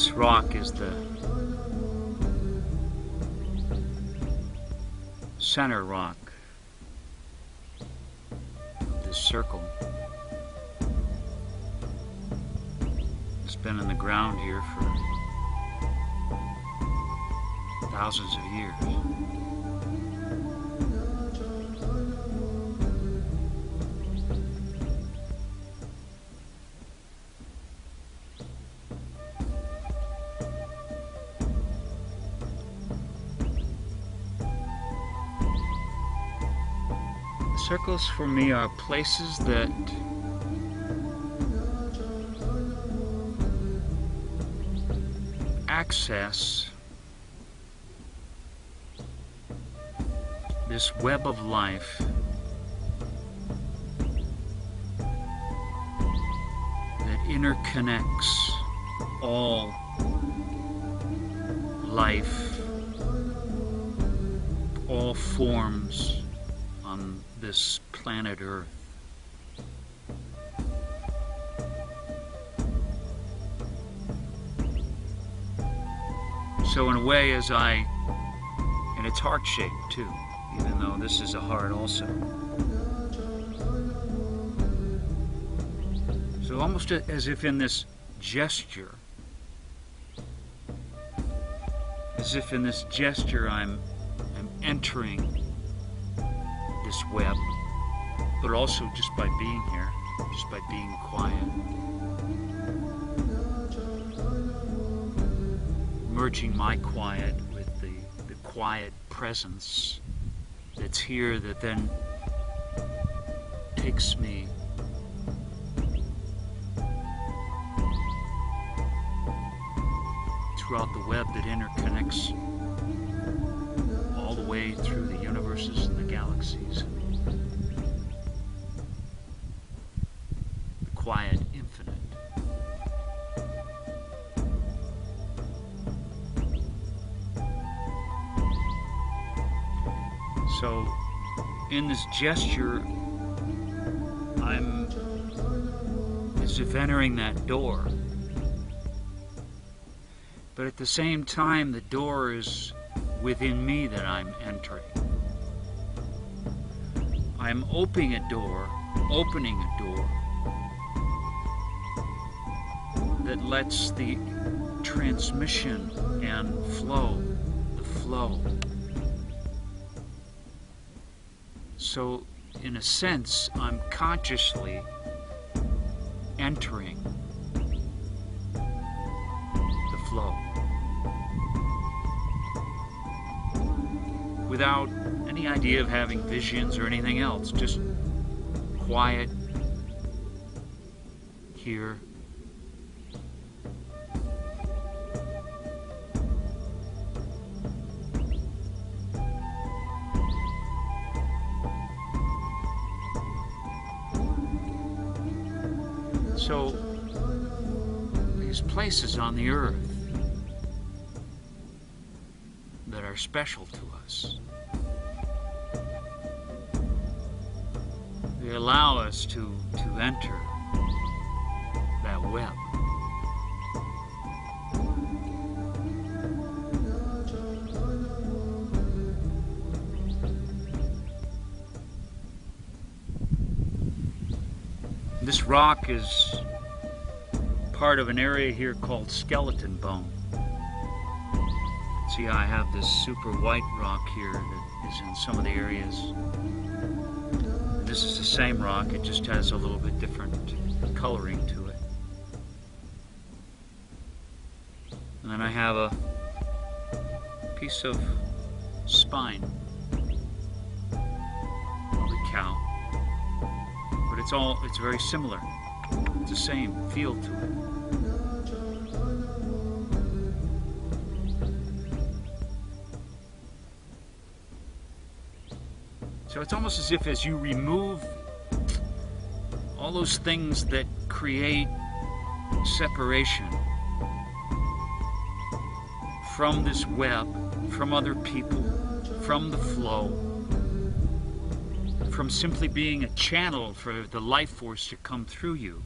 This rock is the center rock of this circle. It's been in the ground here for thousands of years. Circles for me are places that access this web of life that interconnects all life, all forms on this planet Earth. So in a way, and it's heart-shaped too, even though this is a heart also. So almost as if in this gesture, I'm entering this web, but also just by being here, just by being quiet, merging my quiet with the quiet presence that's here, that then takes me throughout the web that interconnects all the way through the universes and the galaxies. The quiet infinite. So, in this gesture, I'm as if entering that door. But at the same time, the door is within me that I'm entering. I'm opening a door that lets the transmission and the flow. So, in a sense, I'm consciously entering the flow without any idea of having visions or anything else, just quiet here. So, these places on the earth that are special to us, they allow us to enter that web. This rock is part of an area here called skeleton bone. See how I have this super white rock here that is in some of the areas. This is the same rock, it just has a little bit different coloring to it. And then I have a piece of spine of a cow. But it's very similar. It's the same feel to it. So it's almost as if as you remove all those things that create separation from this web, from other people, from the flow, from simply being a channel for the life force to come through you,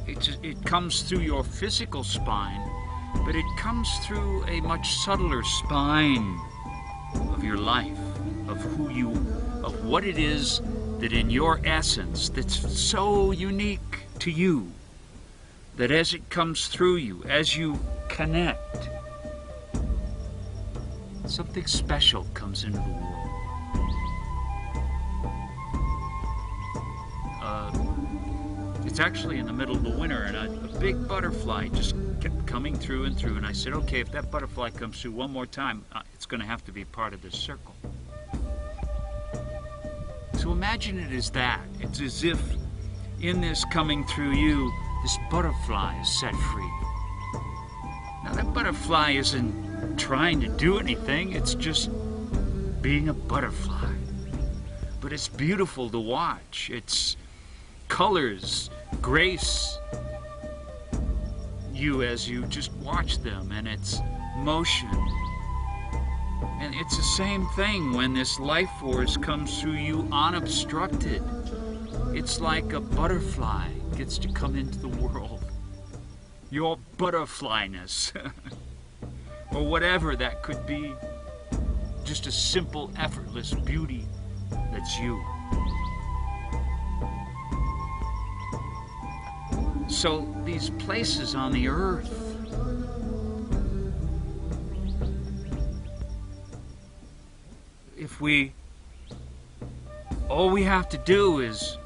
it comes through your physical spine, but it comes through a much subtler spine of your life, of who you, of what it is that in your essence that's so unique to you, that as it comes through you, as you connect, something special comes into the world. It's actually in the middle of the winter, and a big butterfly just kept coming through and through, and I said, okay, if that butterfly comes through one more time, it's going to have to be part of this circle. So imagine it as that. It's as if in this coming through you, this butterfly is set free. Now that butterfly isn't trying to do anything, it's just being a butterfly. But it's beautiful to watch. Its colors grace you as you just watch them, and its motion. And it's the same thing when this life force comes through you unobstructed. It's like a butterfly gets to come into the world. Your butterflyness, or whatever that could be, just a simple, effortless beauty that's you. So these places on the earth, if all we have to do is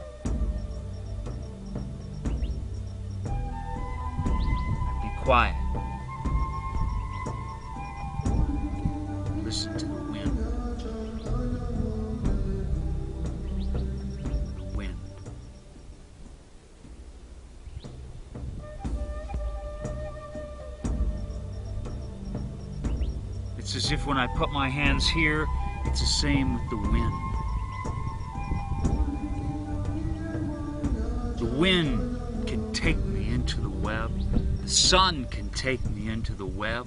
be quiet. Listen to the wind. The wind. It's as if when I put my hands here, it's the same with the wind. The wind can take me into the web. The sun can take me into the web.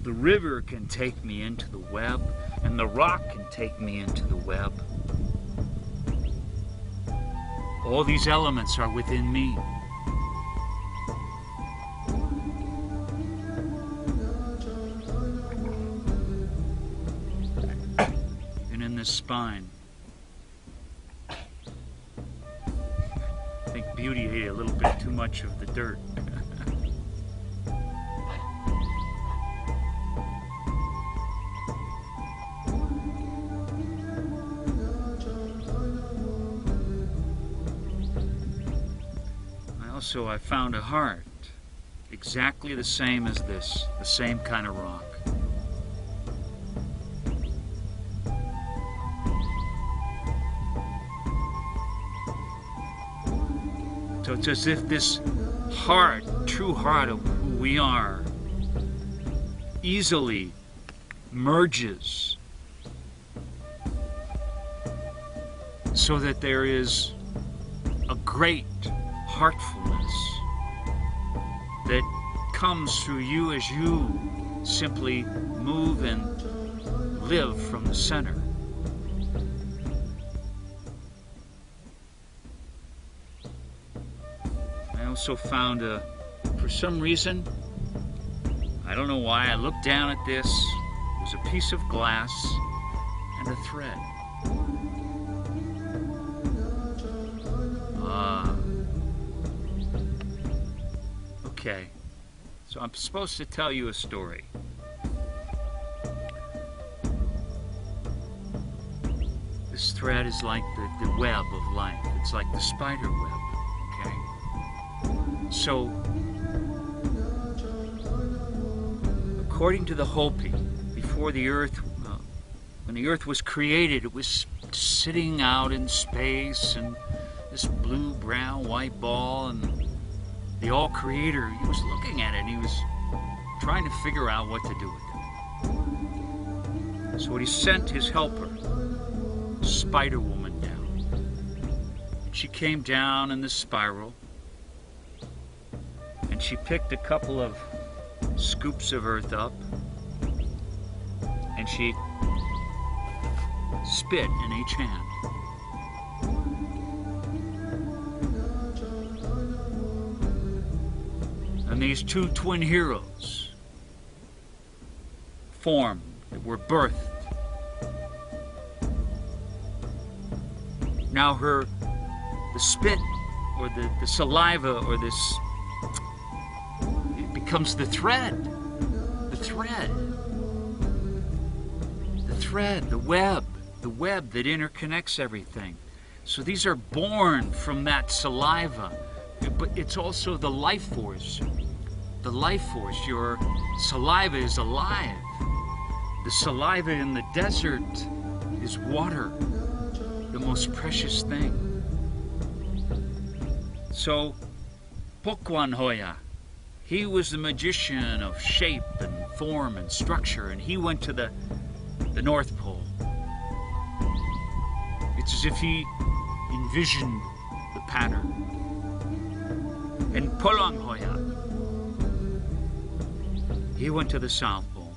The river can take me into the web. And the rock can take me into the web. All these elements are within me. Spine. I think beauty ate a little bit too much of the dirt. I found a heart exactly the same as this, the same kind of rock. So it's as if this heart, true heart of who we are, easily merges so that there is a great heartfulness that comes through you as you simply move and live from the center. I also found for some reason, I don't know why, I looked down at this. It was a piece of glass and a thread. Okay, so I'm supposed to tell you a story. This thread is like the web of life. It's like the spider web, okay? So, according to the Hopi, before the earth, when the earth was created, it was sitting out in space, and this blue, brown, white ball, and the All-Creator, he was looking at it, and he was trying to figure out what to do with it. So he sent his helper, Spider Woman, down. And she came down in the spiral, and she picked a couple of scoops of earth up, and she spit in each hand. And these two twin heroes formed, that were birthed. Now the spit or the saliva or this, it becomes the thread, the web that interconnects everything. So these are born from that saliva, but it's also the life force. The life force, your saliva is alive. The saliva in the desert is water, the most precious thing. So, Pokwan Hoya, he was the magician of shape and form and structure, and he went to the North Pole. It's as if he envisioned the pattern. And Polang Hoya, he went to the South Pole.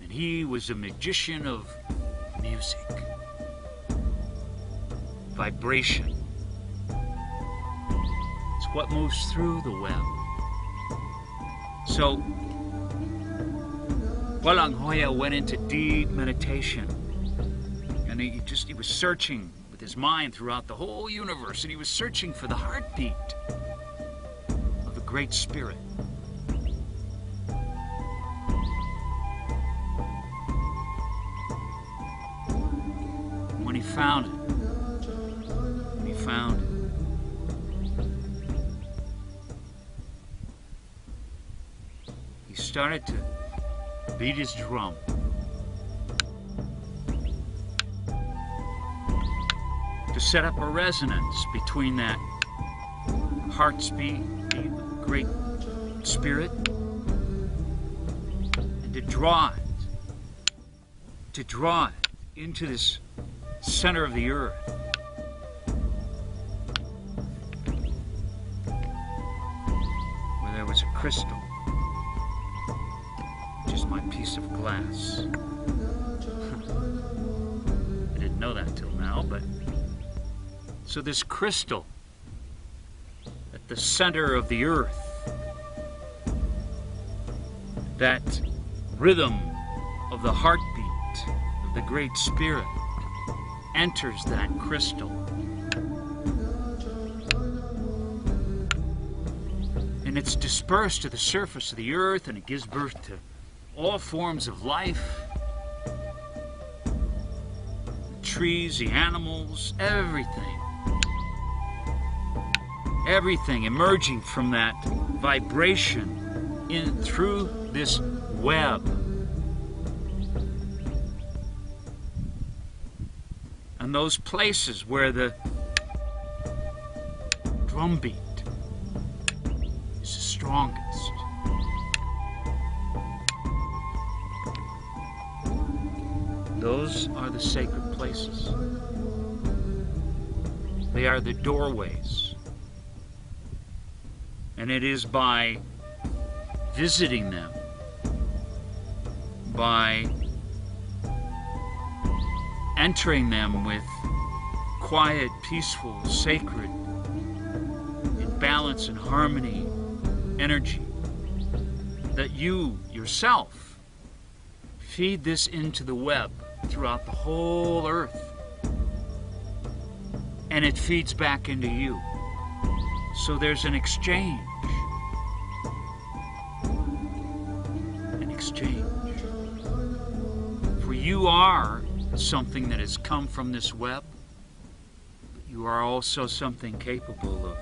And he was a magician of music, vibration. It's what moves through the web. So, Polang Hoya went into deep meditation. And he was searching with his mind throughout the whole universe, and he was searching for the heartbeat of the Great Spirit. When he found it, he started to beat his drum. To set up a resonance between that heartbeat of the Great Spirit, and to draw it into this center of the earth. Where there was a crystal, which is my piece of glass. I didn't know that till now, but so this crystal at the center of the earth, that rhythm of the heartbeat of the Great Spirit enters that crystal. And it's dispersed to the surface of the earth, and it gives birth to all forms of life. The trees, the animals, everything. Everything emerging from that vibration through this web. And those places where the drumbeat is the strongest. Those are the sacred places. They are the doorways. And it is by visiting them, by entering them with quiet, peaceful, sacred, in balance and harmony energy, that you yourself feed this into the web throughout the whole earth, and it feeds back into you. So there's an exchange. An exchange. For you are something that has come from this web, but you are also something capable of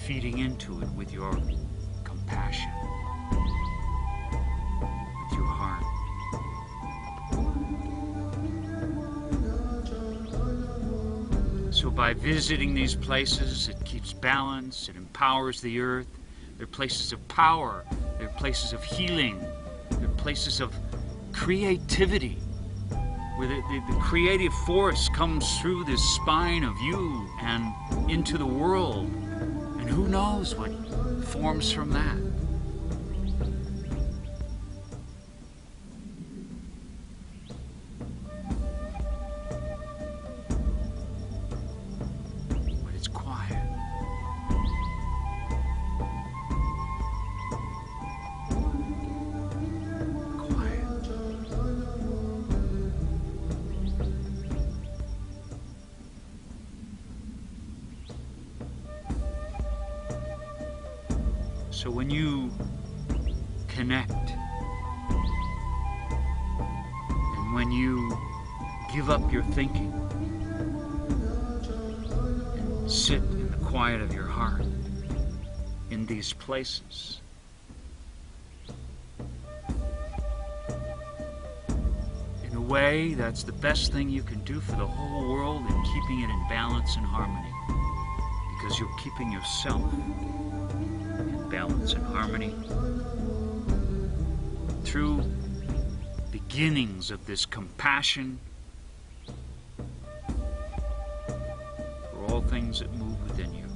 feeding into it with your compassion, with your heart. So by visiting these places, it keeps balance, it empowers the earth. They're places of power, they're places of healing, they're places of creativity, where the creative force comes through this spine of you and into the world. And who knows what forms from that. So when you connect, and when you give up your thinking and sit in the quiet of your heart in these places, in a way, that's the best thing you can do for the whole world in keeping it in balance and harmony, because you're keeping yourself in balance and harmony through beginnings of this compassion for all things that move within you,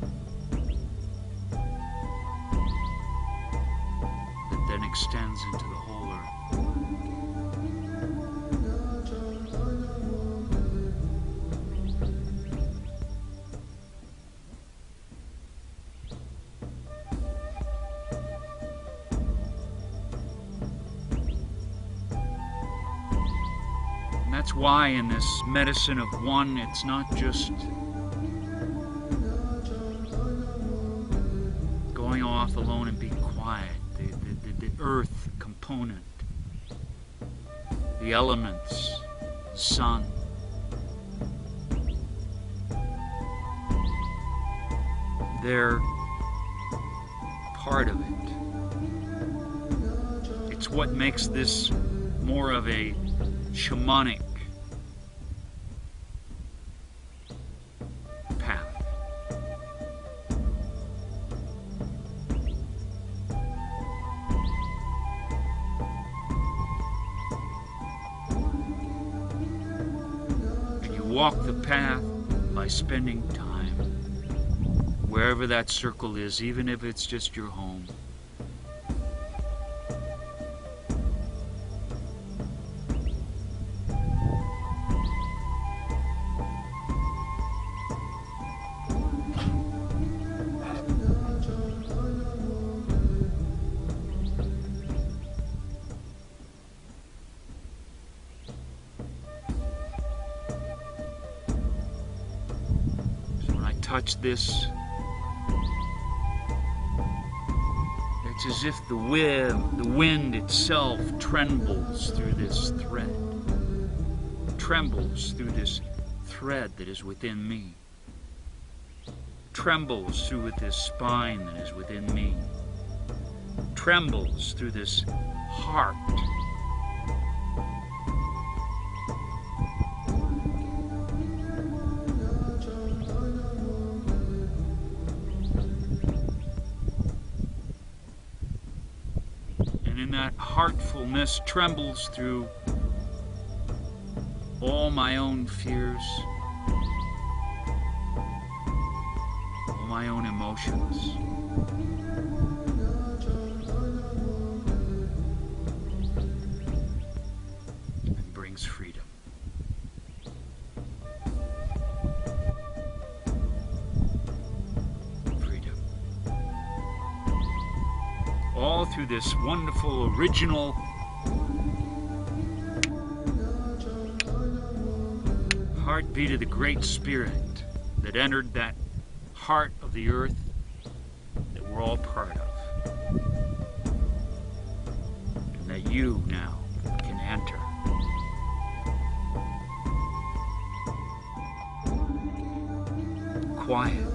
that then extends into the whole earth. That's why in this medicine of one, it's not just going off alone and being quiet. The earth component, the elements, the sun, they're part of it. It's what makes this more of a shamanic path. And you walk the path by spending time wherever that circle is, even if it's just your home. Touch this, it's as if the wind itself trembles through this thread, trembles through this thread that is within me, trembles through this spine that is within me, trembles through this heart. And that heartfulness trembles through all my own fears, all my own emotions. And brings freedom. All through this wonderful, original, heartbeat of the Great Spirit that entered that heart of the earth that we're all part of. And that you now can enter. Quiet.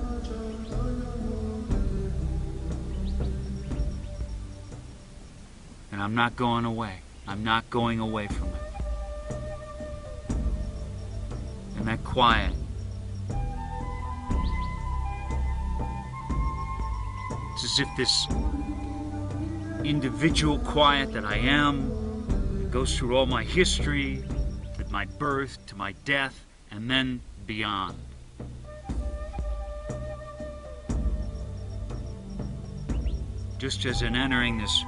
And I'm not going away. I'm not going away from it. And that quiet, it's as if this individual quiet that I am, that goes through all my history, from my birth to my death, and then beyond. Just as in entering this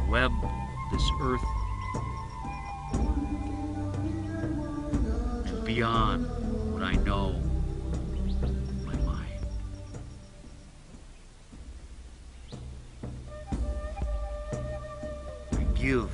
web, this earth, and beyond what I know, my mind. I give